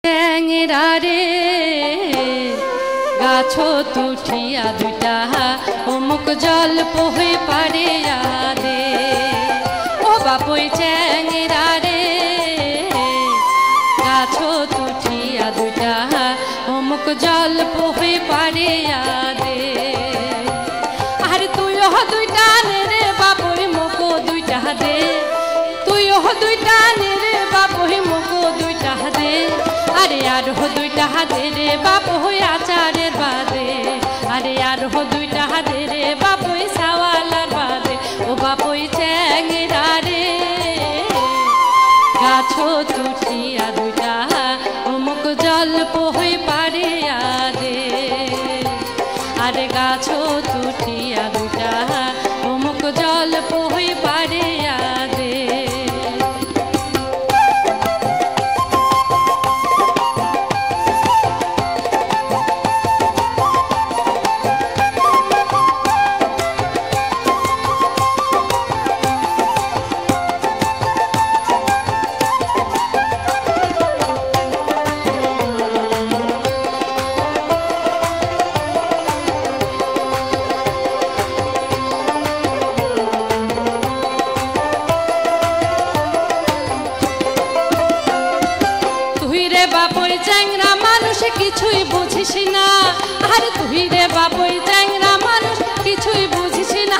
ট্যাংরা রে গাছ তুঠিয়া দুইটা অমুক জল পোহে পারে দে ও বাপই ট্যাংরা রে গাছ তুঠিয়া দুইটা অমুক জল পোহে পারে দে আর তুইও দুইটা নে রে বাপই মোকো দুইটা দে তুইও দুইটা নে রে বাপই মোকো দুইটা দে আরে আর হো দুইটা দে রে বাপ হই আচারের বাদে আরে আর হো দুইটা দে রে বাপ হই সাওয়ালার বাদে ও বাপ হই ট্যাংরা রে গাছ তুঠিয়া দুইটা অমুক জল পোহে পারে দে আরে গাছ তুঠিয়া দুইটা অমুক জল পোহে পারে দে বাপই ট্যাংরা মানুষ কিছুই বুঝিস না আর তুই রে বাপই ট্যাংরা মানুষ কিছুই বুঝিস না